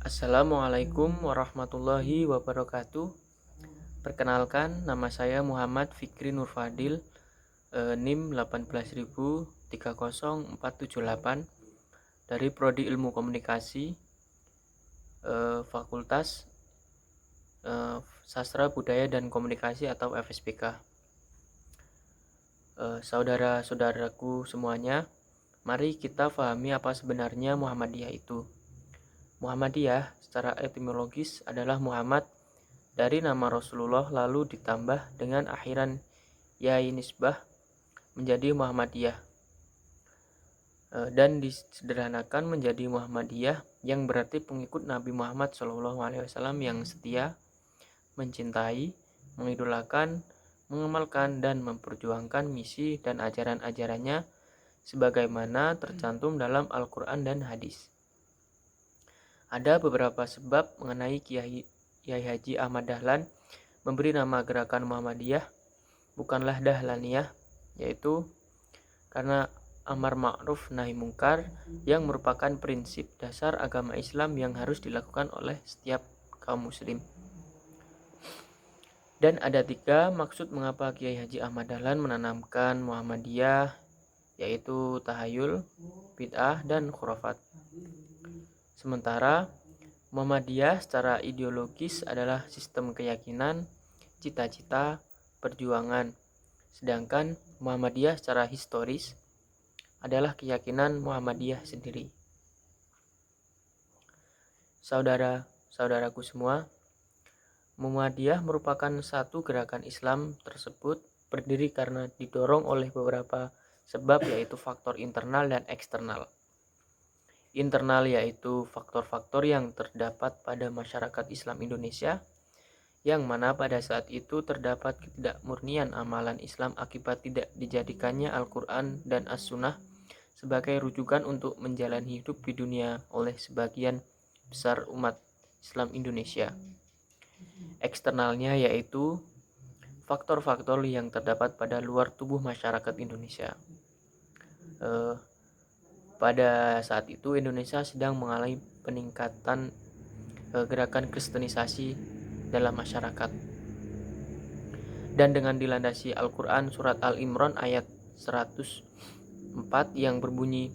Assalamualaikum warahmatullahi wabarakatuh. Perkenalkan, nama saya Muhammad Fikri Nurfadil, NIM 180304778 dari Prodi Ilmu Komunikasi, Fakultas Sastra Budaya dan Komunikasi atau FSBK. Saudara-saudaraku semuanya, mari kita pahami apa sebenarnya Muhammadiyah itu. Muhammadiyah secara etimologis adalah Muhammad dari nama Rasulullah lalu ditambah dengan akhiran yai nisbah menjadi Muhammadiyah, dan disederhanakan menjadi Muhammadiyah yang berarti pengikut Nabi Muhammad SAW yang setia, mencintai, mengidolakan, mengamalkan dan memperjuangkan misi dan ajaran-ajarannya sebagaimana tercantum dalam Al-Quran dan hadis. Ada beberapa sebab mengenai Kiai Haji Ahmad Dahlan memberi nama gerakan Muhammadiyah bukanlah Dahlaniyah, yaitu karena amar ma'ruf nahi mungkar yang merupakan prinsip dasar agama Islam yang harus dilakukan oleh setiap kaum muslim. Dan ada 3 maksud mengapa Kiai Haji Ahmad Dahlan menanamkan Muhammadiyah, yaitu tahayul, bid'ah, dan khurafat. Sementara Muhammadiyah secara ideologis adalah sistem keyakinan, cita-cita, perjuangan. Sedangkan Muhammadiyah secara historis adalah keyakinan Muhammadiyah sendiri. Saudara-saudaraku semua, Muhammadiyah merupakan satu gerakan Islam tersebut berdiri karena didorong oleh beberapa sebab, yaitu faktor internal dan eksternal. Internal yaitu faktor-faktor yang terdapat pada masyarakat Islam Indonesia, yang mana pada saat itu terdapat ketidakmurnian amalan Islam akibat tidak dijadikannya Al-Quran dan As-Sunnah sebagai rujukan untuk menjalani hidup di dunia oleh sebagian besar umat Islam Indonesia. Eksternalnya yaitu faktor-faktor yang terdapat pada luar tubuh masyarakat Indonesia. Pada saat itu Indonesia sedang mengalami peningkatan gerakan kristenisasi dalam masyarakat. Dan dengan dilandasi Al-Quran surat Al-Imran ayat 104 yang berbunyi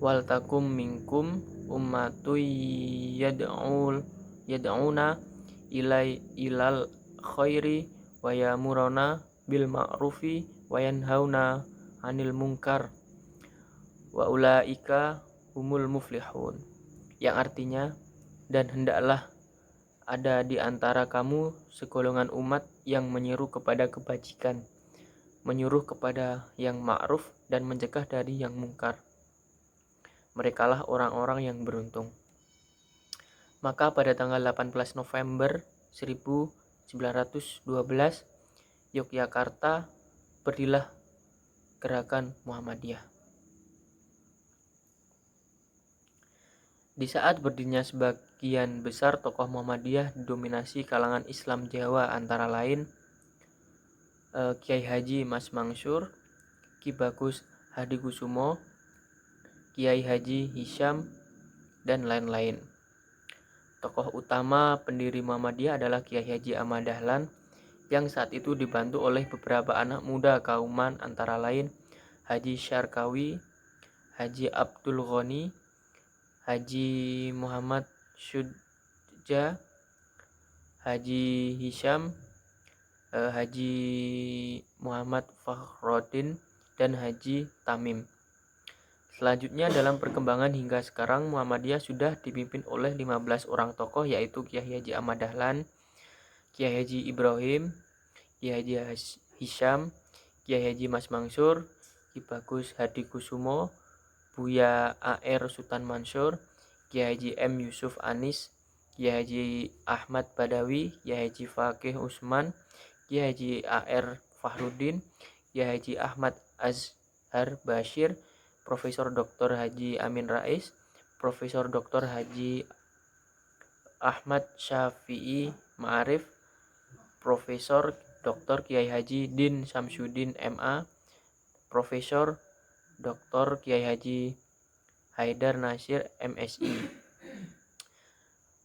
waltakum minkum ummatu yad'una ilal khairi wa yamuruna bil ma'rufi wa yanhauna 'anil munkar wa ulaika humul muflihun, yang artinya, dan hendaklah ada di antara kamu segolongan umat yang menyeru kepada kebajikan, menyuruh kepada yang ma'ruf dan mencegah dari yang mungkar. Merekalah orang-orang yang beruntung. Maka pada tanggal 18 November 1912 Yogyakarta berdirilah gerakan Muhammadiyah. Di saat berdirinya sebagian besar tokoh Muhammadiyah didominasi kalangan Islam Jawa, antara lain Kiai Haji Mas Mansur, Ki Bagus Hadikusumo, Kiai Haji Hisham, dan lain-lain. Tokoh utama pendiri Muhammadiyah adalah Kiai Haji Ahmad Dahlan yang saat itu dibantu oleh beberapa anak muda kauman, antara lain Haji Syarkawi, Haji Abdul Ghani, Haji Muhammad Syudja, Haji Hisham, Haji Muhammad Fakhruddin, dan Haji Tamim. Selanjutnya dalam perkembangan hingga sekarang Muhammadiyah sudah dipimpin oleh 15 orang tokoh, yaitu Kiai Haji Ahmad Dahlan, Kiai Haji Ibrahim, Kiai Haji Hisham, Kiai Haji Mas Mansur, Ki Bagus Hadikusumo, Buya A.R. Sultan Mansur, Kiai Haji M. Yusuf Anis, Kiai Haji Ahmad Badawi, Kiai Haji Fakih Usman, Kiai Haji A.R. Fahrudin, Kiai Haji Ahmad Azhar Bashir, Profesor Dr. Haji Amin Rais, Profesor Dr. Haji Ahmad Syafi'i Ma'arif, Profesor Dr. Kiai Haji Din Samsudin MA, Profesor Dr. Kiai Haji Haidar Nasir MSI.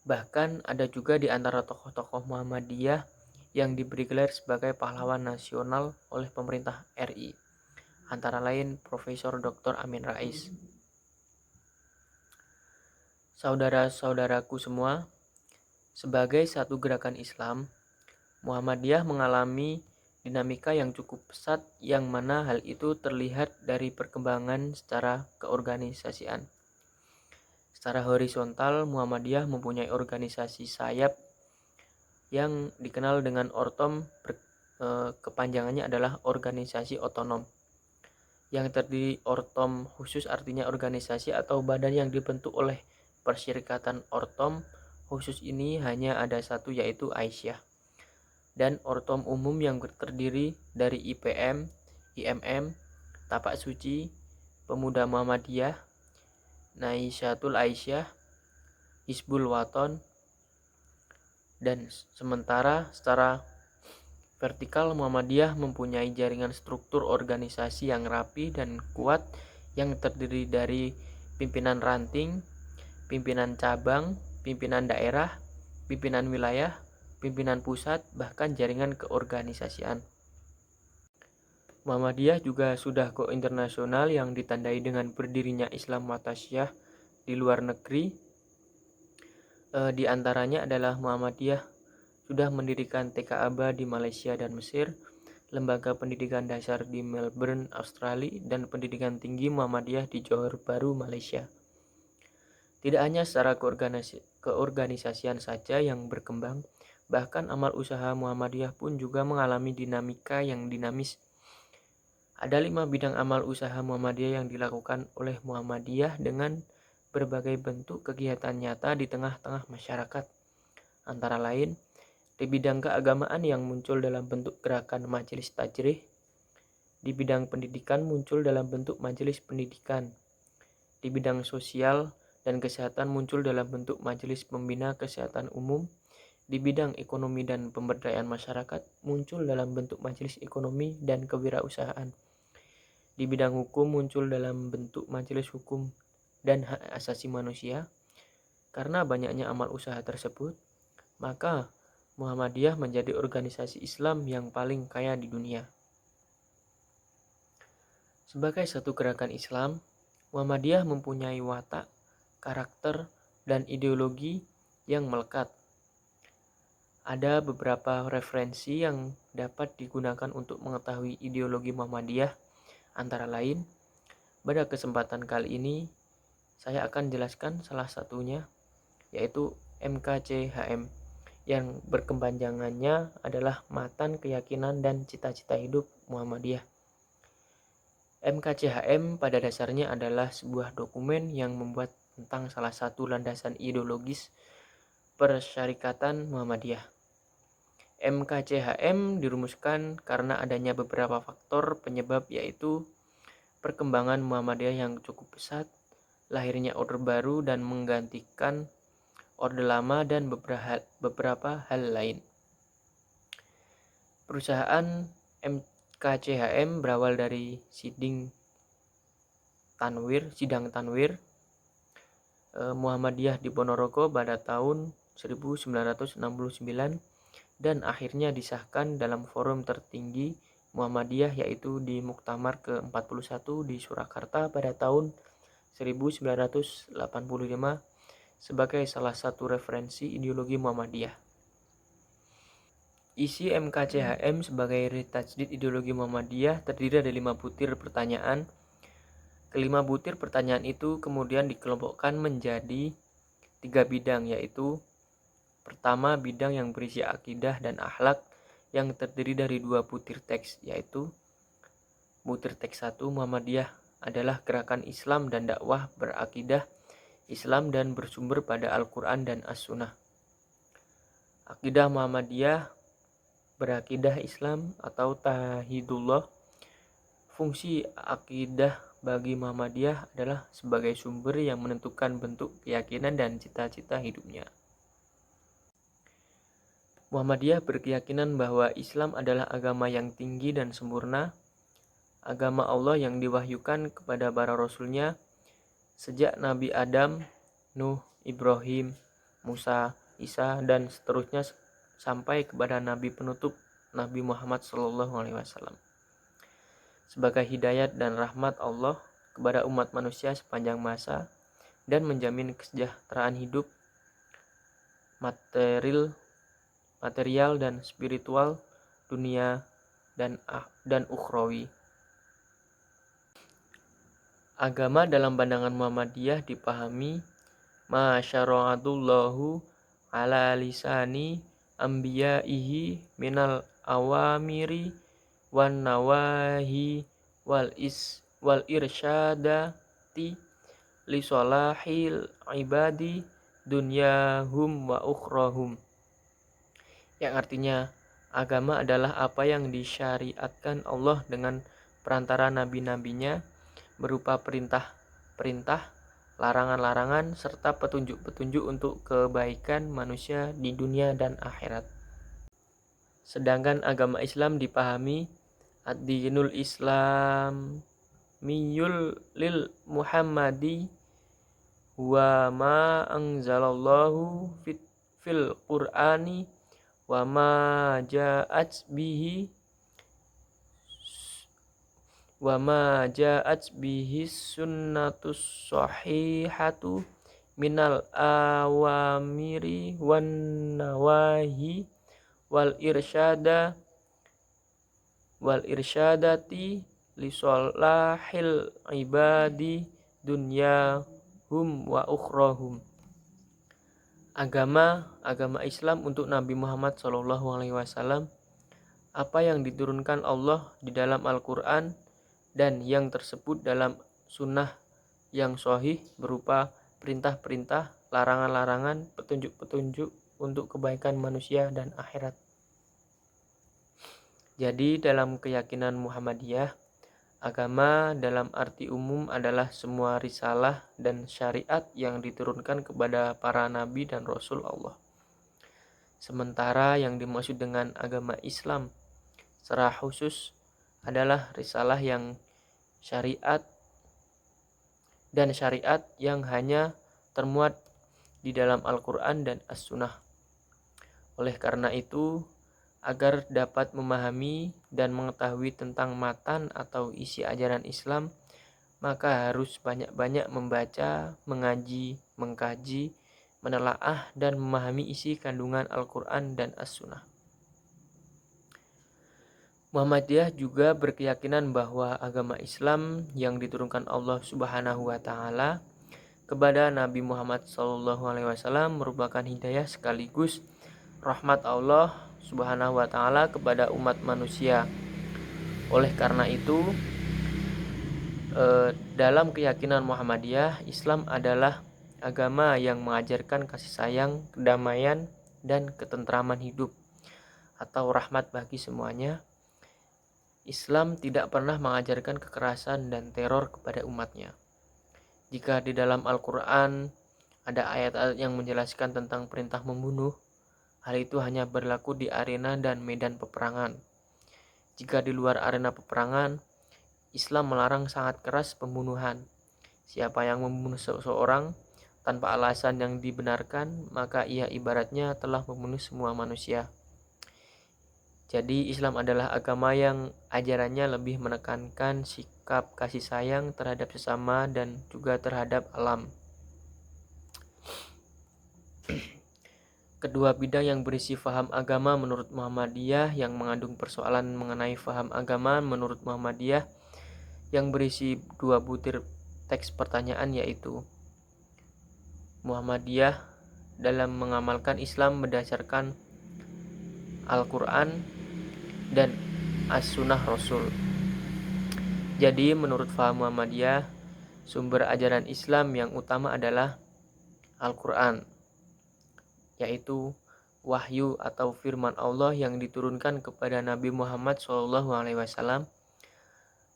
Bahkan ada juga di antara tokoh-tokoh Muhammadiyah yang diberi gelar sebagai pahlawan nasional oleh pemerintah RI, antara lain Profesor Dr. Amin Rais. Saudara-saudaraku semua, sebagai satu gerakan Islam, Muhammadiyah mengalami dinamika yang cukup pesat, yang mana hal itu terlihat dari perkembangan secara keorganisasian. Secara horizontal, Muhammadiyah mempunyai organisasi sayap yang dikenal dengan Ortom, kepanjangannya adalah organisasi otonom. Yang terdiri Ortom khusus artinya organisasi atau badan yang dibentuk oleh Persyarikatan Ortom. Khusus ini hanya ada satu, yaitu Aisyah. Dan Ortom umum yang terdiri dari IPM, IMM, Tapak Suci, Pemuda Muhammadiyah, Naisyatul Aisyah, Hizbul Waton. Dan sementara secara vertikal, Muhammadiyah mempunyai jaringan struktur organisasi yang rapi dan kuat yang terdiri dari pimpinan ranting, pimpinan cabang, pimpinan daerah, pimpinan wilayah, pimpinan pusat, bahkan jaringan keorganisasian. Muhammadiyah juga sudah go internasional yang ditandai dengan berdirinya Islam Watasyah di luar negeri. Di antaranya adalah Muhammadiyah sudah mendirikan TK Aba di Malaysia dan Mesir, lembaga pendidikan dasar di Melbourne, Australia, dan pendidikan tinggi Muhammadiyah di Johor Bahru, Malaysia. Tidak hanya secara keorganisasian saja yang berkembang, bahkan amal usaha Muhammadiyah pun juga mengalami dinamika yang dinamis. Ada 5 bidang amal usaha Muhammadiyah yang dilakukan oleh Muhammadiyah dengan berbagai bentuk kegiatan nyata di tengah-tengah masyarakat. Antara lain, di bidang keagamaan yang muncul dalam bentuk gerakan majelis tajrih, di bidang pendidikan muncul dalam bentuk majelis pendidikan, di bidang sosial dan kesehatan muncul dalam bentuk majelis pembina kesehatan umum, di bidang ekonomi dan pemberdayaan masyarakat muncul dalam bentuk majelis ekonomi dan kewirausahaan, di bidang hukum muncul dalam bentuk majelis hukum dan hak asasi manusia. Karena banyaknya amal usaha tersebut, maka Muhammadiyah menjadi organisasi Islam yang paling kaya di dunia. Sebagai satu gerakan Islam, Muhammadiyah mempunyai watak, karakter, dan ideologi yang melekat. Ada beberapa referensi yang dapat digunakan untuk mengetahui ideologi Muhammadiyah, antara lain, pada kesempatan kali ini saya akan jelaskan salah satunya, yaitu MKCHM, yang berkepanjangannya adalah Matan Keyakinan dan Cita-cita Hidup Muhammadiyah. MKCHM pada dasarnya adalah sebuah dokumen yang membuat tentang salah satu landasan ideologis Persyarikatan Muhammadiyah. MKCHM dirumuskan karena adanya beberapa faktor penyebab, yaitu perkembangan Muhammadiyah yang cukup pesat, lahirnya orde baru dan menggantikan orde lama, dan beberapa hal lain. Perusahaan MKCHM berawal dari Sidang Tanwir Muhammadiyah di Ponorogo pada tahun 1969 dan akhirnya disahkan dalam forum tertinggi Muhammadiyah, yaitu di Muktamar ke-41 di Surakarta pada tahun 1985 sebagai salah satu referensi ideologi Muhammadiyah. Isi MKCHM sebagai retajdid ideologi Muhammadiyah terdiri dari 5 butir pertanyaan. Kelima butir pertanyaan itu kemudian dikelompokkan menjadi 3 bidang, yaitu pertama, bidang yang berisi akidah dan akhlak yang terdiri dari 2 butir teks, yaitu butir teks 1, Muhammadiyah adalah gerakan Islam dan dakwah berakidah Islam dan bersumber pada Al-Quran dan As-Sunnah. Akidah Muhammadiyah berakidah Islam atau Tauhidullah. Fungsi akidah bagi Muhammadiyah adalah sebagai sumber yang menentukan bentuk keyakinan dan cita-cita hidupnya. Muhammadiyah berkeyakinan bahwa Islam adalah agama yang tinggi dan sempurna, agama Allah yang diwahyukan kepada para rasulnya sejak Nabi Adam, Nuh, Ibrahim, Musa, Isa, dan seterusnya sampai kepada Nabi penutup Nabi Muhammad SAW sebagai hidayat dan rahmat Allah kepada umat manusia sepanjang masa dan menjamin kesejahteraan hidup material dan spiritual, dunia dan ukhrawi. Agama dalam pandangan Muhammadiyah dipahami ma syara'atullahu ala lisani anbiya'ihi minal awamiri wan nawahi wal irsyadati li salahil ibadi dunyahum wa ukhrahum, yang artinya agama adalah apa yang disyariatkan Allah dengan perantara nabi-nabinya berupa perintah-perintah, larangan-larangan, serta petunjuk-petunjuk untuk kebaikan manusia di dunia dan akhirat. Sedangkan agama Islam dipahami ad-dinul Islam miyul lil Muhammadi wa ma anzalallahu fil Qur'ani wa ma ja'at bihi sunnatus sahihatu minal awamiri wan nawahi wal irsyadati li sholahil ibadi dunyahum wa ukhrahum. Agama Islam untuk Nabi Muhammad SAW, apa yang diturunkan Allah di dalam Al-Quran dan yang tersebut dalam sunnah yang sahih berupa perintah-perintah, larangan-larangan, petunjuk-petunjuk untuk kebaikan manusia dan akhirat. Jadi dalam keyakinan Muhammadiyah, agama dalam arti umum adalah semua risalah dan syariat yang diturunkan kepada para nabi dan rasul Allah. Sementara yang dimaksud dengan agama Islam secara khusus adalah risalah yang syariat yang hanya termuat di dalam Al-Quran dan As-Sunnah. Oleh karena itu, agar dapat memahami dan mengetahui tentang matan atau isi ajaran Islam, maka harus banyak-banyak membaca, mengaji, mengkaji, menelaah, dan memahami isi kandungan Al-Quran dan As-Sunnah. Muhammadiyah juga berkeyakinan bahwa agama Islam yang diturunkan Allah Subhanahu wa Ta'ala kepada Nabi Muhammad SAW merupakan hidayah sekaligus rahmat Allah Subhanahu wa Ta'ala kepada umat manusia. Oleh karena itu, dalam keyakinan Muhammadiyah, Islam adalah agama yang mengajarkan kasih sayang, kedamaian, dan ketentraman hidup atau rahmat bagi semuanya. Islam tidak pernah mengajarkan kekerasan dan teror kepada umatnya. Jika di dalam Al-Quran ada ayat-ayat yang menjelaskan tentang perintah membunuh, hal itu hanya berlaku di arena dan medan peperangan. Jika di luar arena peperangan, Islam melarang sangat keras pembunuhan. Siapa yang membunuh seseorang tanpa alasan yang dibenarkan, maka ia ibaratnya telah membunuh semua manusia. Jadi Islam adalah agama yang ajarannya lebih menekankan sikap kasih sayang terhadap sesama dan juga terhadap alam. Kedua bidang yang berisi faham agama menurut Muhammadiyah yang mengandung persoalan mengenai faham agama menurut Muhammadiyah yang berisi dua butir teks pertanyaan, yaitu Muhammadiyah dalam mengamalkan Islam berdasarkan Al-Quran dan As-Sunnah Rasul. Jadi menurut faham Muhammadiyah, sumber ajaran Islam yang utama adalah Al-Quran, yaitu wahyu atau firman Allah yang diturunkan kepada Nabi Muhammad SAW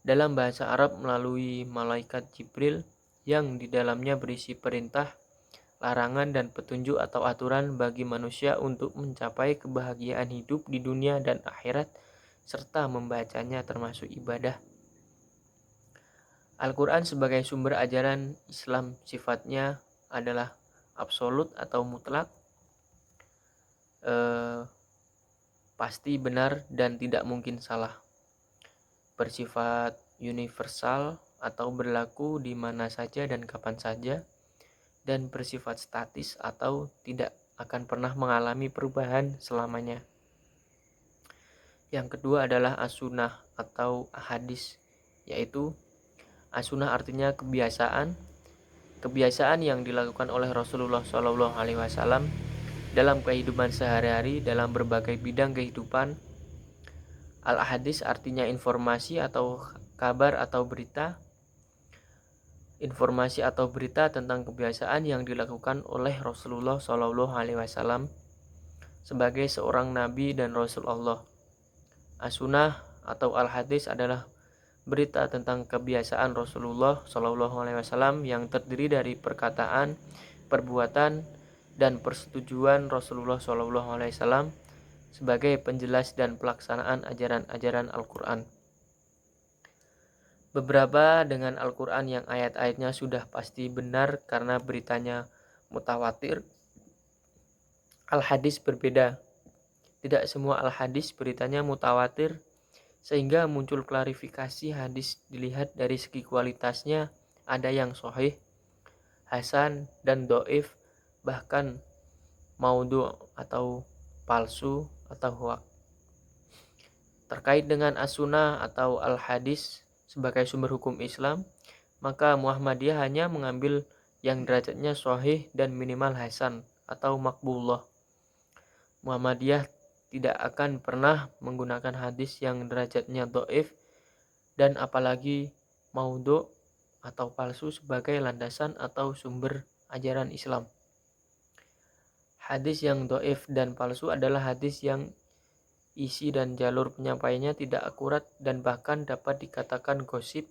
dalam bahasa Arab melalui malaikat Jibril, yang di dalamnya berisi perintah, larangan, dan petunjuk atau aturan bagi manusia untuk mencapai kebahagiaan hidup di dunia dan akhirat, serta membacanya termasuk ibadah. Al-Quran sebagai sumber ajaran Islam sifatnya adalah absolut atau mutlak, pasti benar dan tidak mungkin salah, bersifat universal atau berlaku di mana saja dan kapan saja, dan bersifat statis atau tidak akan pernah mengalami perubahan selamanya. Yang kedua adalah as-sunnah atau hadis, yaitu as-sunnah artinya kebiasaan yang dilakukan oleh Rasulullah SAW dalam kehidupan sehari-hari dalam berbagai bidang kehidupan. Al-hadis artinya informasi atau kabar atau berita, informasi atau berita tentang kebiasaan yang dilakukan oleh Rasulullah SAW sebagai seorang nabi dan rasul Allah. As-sunnah atau al-hadis adalah berita tentang kebiasaan Rasulullah SAW yang terdiri dari perkataan, perbuatan, dan persetujuan Rasulullah SAW sebagai penjelas dan pelaksanaan ajaran-ajaran Al-Quran. Beberapa dengan Al-Quran yang ayat-ayatnya sudah pasti benar karena beritanya mutawatir. Al-hadis berbeda. Tidak semua al-hadis beritanya mutawatir, sehingga muncul klarifikasi hadis dilihat dari segi kualitasnya. Ada yang sahih, hasan, dan dhaif, bahkan maudhu atau palsu atau hoak. Terkait dengan as-sunnah atau al-hadis sebagai sumber hukum Islam, maka Muhammadiyah hanya mengambil yang derajatnya sahih dan minimal hasan atau makbullah. Muhammadiyah tidak akan pernah menggunakan hadis yang derajatnya dhaif dan apalagi maudhu atau palsu sebagai landasan atau sumber ajaran Islam. Hadis yang dhaif dan palsu adalah hadis yang isi dan jalur penyampaiannya tidak akurat dan bahkan dapat dikatakan gosip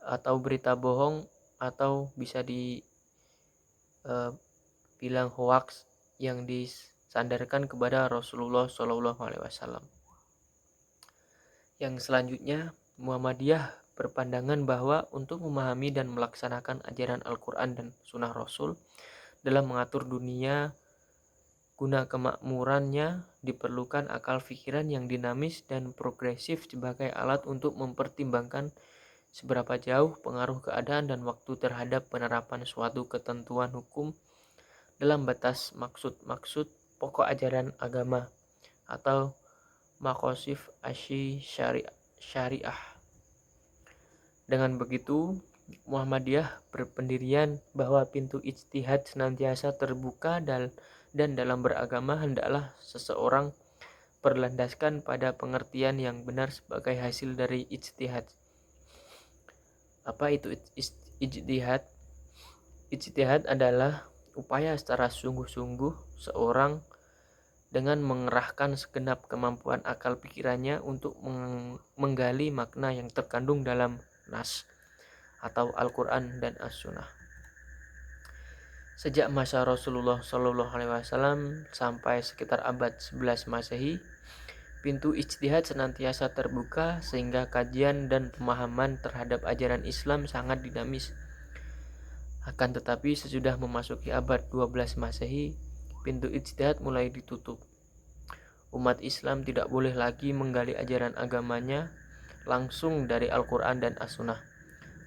atau berita bohong atau bisa dibilang hoaks yang disandarkan kepada Rasulullah SAW. Yang selanjutnya, Muhammadiyah berpandangan bahwa untuk memahami dan melaksanakan ajaran Al-Quran dan Sunnah Rasul dalam mengatur dunia guna kemakmurannya diperlukan akal pikiran yang dinamis dan progresif sebagai alat untuk mempertimbangkan seberapa jauh pengaruh keadaan dan waktu terhadap penerapan suatu ketentuan hukum dalam batas maksud-maksud pokok ajaran agama atau maqasid syariah. Dengan begitu, Muhammadiyah berpendirian bahwa pintu ijtihad senantiasa terbuka dan dalam beragama hendaklah seseorang berlandaskan pada pengertian yang benar sebagai hasil dari ijtihad. Apa itu ijtihad? Ijtihad adalah upaya secara sungguh-sungguh seorang dengan mengerahkan segenap kemampuan akal pikirannya untuk menggali makna yang terkandung dalam nas atau Al-Quran dan As-Sunnah. Sejak masa Rasulullah SAW sampai sekitar abad 11 Masehi, pintu ijtihad senantiasa terbuka sehingga kajian dan pemahaman terhadap ajaran Islam sangat dinamis. Akan tetapi sesudah memasuki abad 12 Masehi, pintu ijtihad mulai ditutup. Umat Islam tidak boleh lagi menggali ajaran agamanya langsung dari Al-Quran dan As-Sunnah,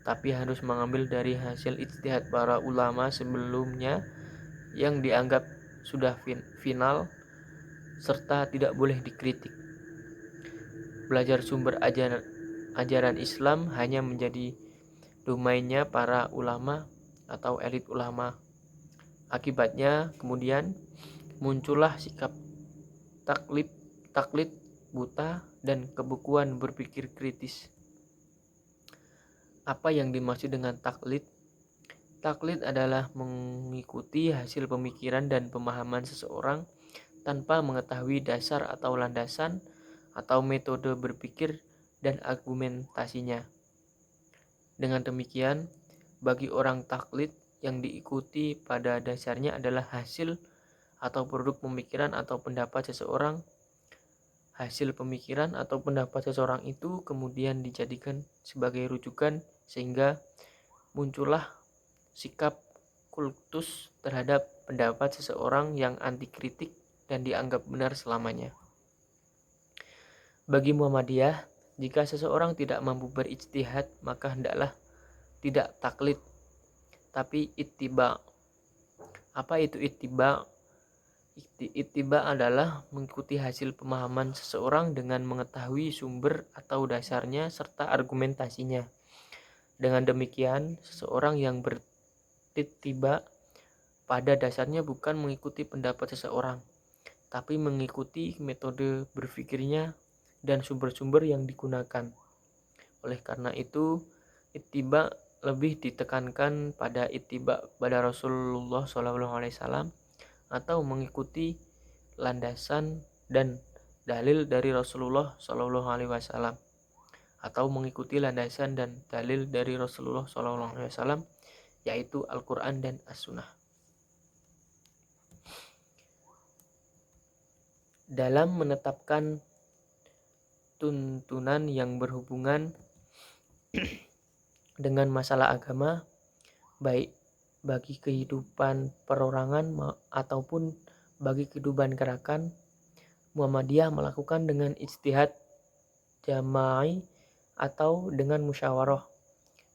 tapi harus mengambil dari hasil ijtihad para ulama sebelumnya yang dianggap sudah final serta tidak boleh dikritik. Belajar sumber ajaran Islam hanya menjadi domainnya para ulama atau elit ulama. Akibatnya kemudian muncullah sikap taklid buta dan kebukuan berpikir kritis. Apa yang dimaksud dengan taklid? Taklid adalah mengikuti hasil pemikiran dan pemahaman seseorang tanpa mengetahui dasar atau landasan atau metode berpikir dan argumentasinya. Dengan demikian, bagi orang taklid yang diikuti pada dasarnya adalah hasil atau produk pemikiran atau pendapat seseorang. Hasil pemikiran atau pendapat seseorang itu kemudian dijadikan sebagai rujukan sehingga muncullah sikap kultus terhadap pendapat seseorang yang anti kritik dan dianggap benar selamanya. Bagi Muhammadiyah, jika seseorang tidak mampu berijtihad, maka hendaklah tidak taklid, tapi ittiba. Apa itu ittiba? Ittiba adalah mengikuti hasil pemahaman seseorang dengan mengetahui sumber atau dasarnya serta argumentasinya. Dengan demikian, seseorang yang berittiba pada dasarnya bukan mengikuti pendapat seseorang, tapi mengikuti metode berpikirnya dan sumber-sumber yang digunakan. Oleh karena itu, ittiba lebih ditekankan pada ittiba pada Rasulullah SAW atau mengikuti landasan dan dalil dari Rasulullah SAW atau mengikuti landasan dan dalil dari Rasulullah SAW, yaitu Al-Quran dan As-Sunnah. Dalam menetapkan tuntunan yang berhubungan dengan masalah agama, baik bagi kehidupan perorangan ataupun bagi kehidupan gerakan, Muhammadiyah melakukan dengan ijtihad jama'i atau dengan musyawarah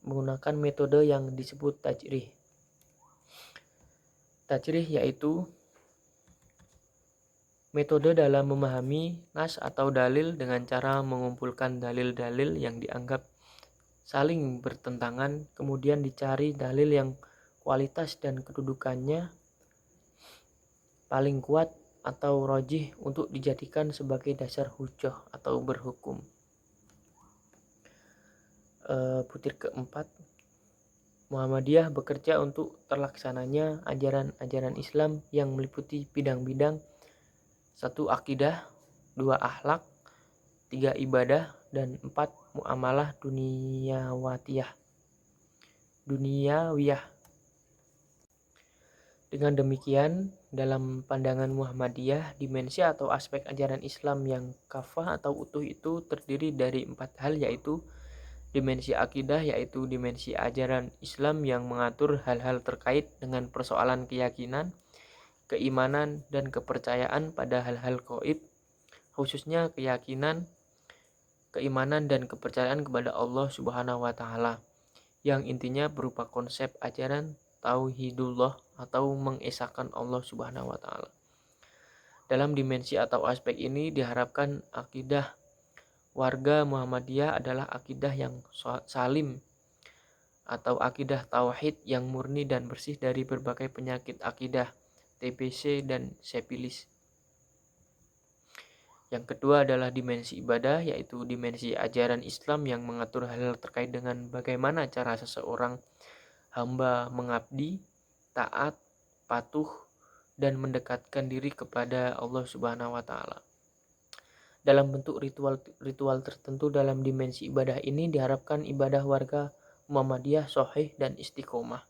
menggunakan metode yang disebut tajrih. Tajrih yaitu metode dalam memahami nas atau dalil dengan cara mengumpulkan dalil-dalil yang dianggap saling bertentangan, kemudian dicari dalil yang kualitas dan kedudukannya paling kuat atau rajih untuk dijadikan sebagai dasar hujjah atau berhukum. Butir keempat, Muhammadiyah bekerja untuk terlaksananya ajaran-ajaran Islam yang meliputi bidang-bidang 1. Akidah, 2. Akhlak, 3. Ibadah, dan 4. Muamalah duniyawiyah. Dengan demikian, dalam pandangan Muhammadiyah, dimensi atau aspek ajaran Islam yang kafah atau utuh itu terdiri dari 4 hal, yaitu dimensi akidah, yaitu dimensi ajaran Islam yang mengatur hal-hal terkait dengan persoalan keyakinan, keimanan, dan kepercayaan pada hal-hal gaib, khususnya keyakinan, keimanan, dan kepercayaan kepada Allah Subhanahu wa Ta'ala, yang intinya berupa konsep ajaran tauhidullah atau mengesahkan Allah Subhanahu wa Ta'ala. Dalam dimensi atau aspek ini diharapkan akidah warga Muhammadiyah adalah akidah yang salim atau akidah tauhid yang murni dan bersih dari berbagai penyakit akidah, TBC dan sifilis. Yang kedua adalah dimensi ibadah, yaitu dimensi ajaran Islam yang mengatur hal terkait dengan bagaimana cara seseorang hamba mengabdi, taat, patuh, dan mendekatkan diri kepada Allah Subhanahu wa Ta'ala. Dalam bentuk ritual tertentu dalam dimensi ibadah ini diharapkan ibadah warga Muhammadiyah sahih dan istiqomah.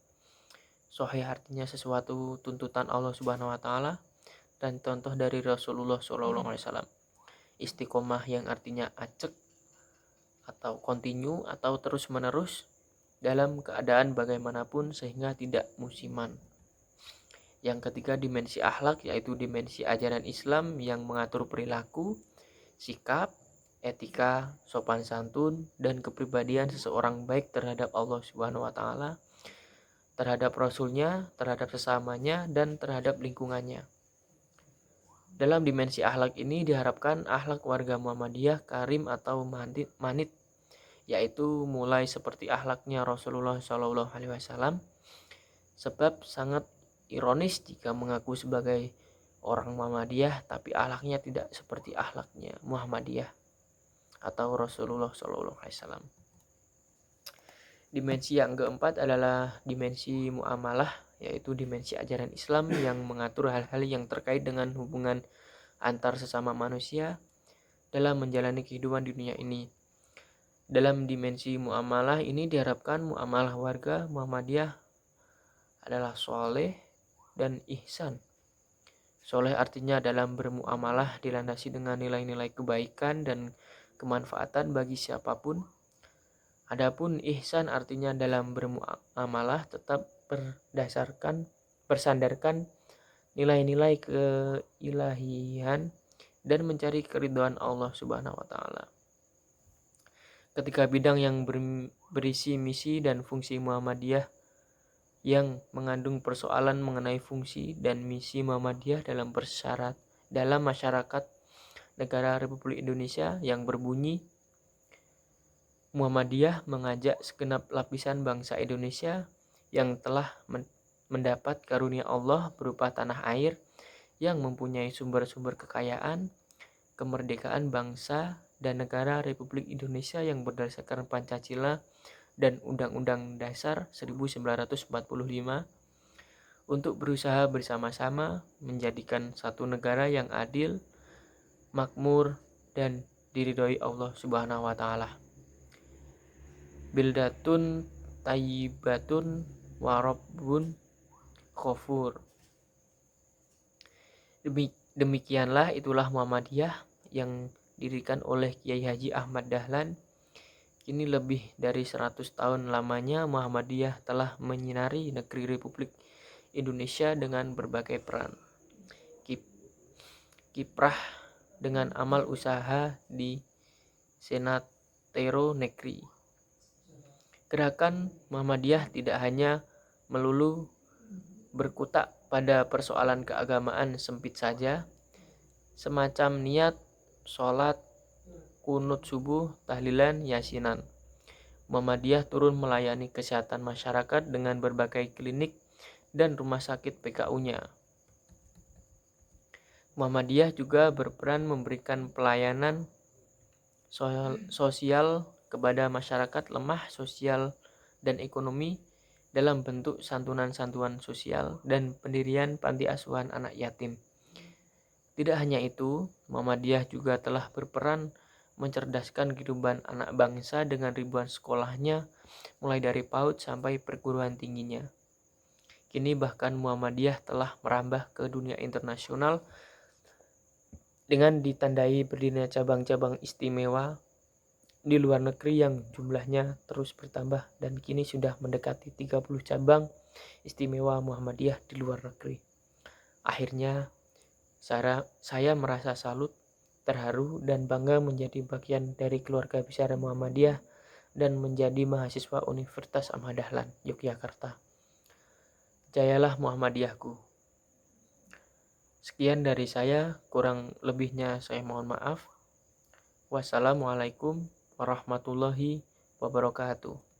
Sahih artinya sesuatu tuntutan Allah Subhanahu wa Ta'ala dan contoh dari Rasulullah SAW. Istiqomah yang artinya acek atau continue atau terus menerus dalam keadaan bagaimanapun sehingga tidak musiman. Yang ketiga, dimensi akhlak, yaitu dimensi ajaran Islam yang mengatur perilaku, sikap, etika, sopan santun, dan kepribadian seseorang baik terhadap Allah Subhanahu wa Ta'ala, terhadap Rasulnya, terhadap sesamanya, dan terhadap lingkungannya. Dalam dimensi akhlak ini diharapkan akhlak warga Muhammadiyah karim atau manit, yaitu mulai seperti akhlaknya Rasulullah SAW, sebab sangat ironis jika mengaku sebagai orang Muhammadiyah tapi akhlaknya tidak seperti akhlaknya Muhammadiyah atau Rasulullah SAW. Dimensi yang keempat adalah dimensi muamalah, yaitu dimensi ajaran Islam yang mengatur hal-hal yang terkait dengan hubungan antar sesama manusia dalam menjalani kehidupan di dunia ini. Dalam dimensi muamalah ini diharapkan muamalah warga Muhammadiyah adalah soleh dan ihsan. Soleh artinya dalam bermuamalah dilandasi dengan nilai-nilai kebaikan dan kemanfaatan bagi siapapun. Adapun ihsan artinya dalam bermuamalah tetap bersandarkan nilai-nilai keilahian dan mencari keridhaan Allah Subhanahu wa taala. Ketika bidang yang berisi misi dan fungsi Muhammadiyah yang mengandung persoalan mengenai fungsi dan misi Muhammadiyah dalam masyarakat negara Republik Indonesia yang berbunyi, Muhammadiyah mengajak segenap lapisan bangsa Indonesia yang telah mendapat karunia Allah berupa tanah air yang mempunyai sumber-sumber kekayaan, kemerdekaan bangsa dan negara Republik Indonesia yang berdasarkan Pancasila dan Undang-Undang Dasar 1945 untuk berusaha bersama-sama menjadikan satu negara yang adil, makmur, dan diridhoi Allah Subhanahu wa taala. Bildatun tayyibatun wa rabbun ghafur. Demikianlah itulah Muhammadiyah yang didirikan oleh Kiai Haji Ahmad Dahlan. Kini lebih dari 100 tahun lamanya Muhammadiyah telah menyinari negeri Republik Indonesia dengan berbagai peran, kiprah dengan amal usaha di senatero negeri. Gerakan Muhammadiyah tidak hanya melulu berkutat pada persoalan keagamaan sempit saja, semacam niat, sholat, kunut subuh, tahlilan, yasinan. Muhammadiyah turun melayani kesehatan masyarakat dengan berbagai klinik dan rumah sakit PKU-nya. Muhammadiyah juga berperan memberikan pelayanan sosial kepada masyarakat lemah sosial dan ekonomi dalam bentuk santunan-santunan sosial dan pendirian panti asuhan anak yatim. Tidak hanya itu, Muhammadiyah juga telah berperan mencerdaskan kehidupan anak bangsa dengan ribuan sekolahnya, mulai dari PAUD sampai perguruan tingginya. Kini bahkan Muhammadiyah telah merambah ke dunia internasional dengan ditandai berdirinya cabang-cabang istimewa di luar negeri yang jumlahnya terus bertambah dan kini sudah mendekati 30 cabang istimewa Muhammadiyah di luar negeri. Akhirnya, saya merasa salut, terharu, dan bangga menjadi bagian dari keluarga besar Muhammadiyah dan menjadi mahasiswa Universitas Ahmad Dahlan, Yogyakarta. Jayalah Muhammadiyahku. Sekian dari saya, kurang lebihnya saya mohon maaf. Wassalamualaikum warahmatullahi wabarakatuh.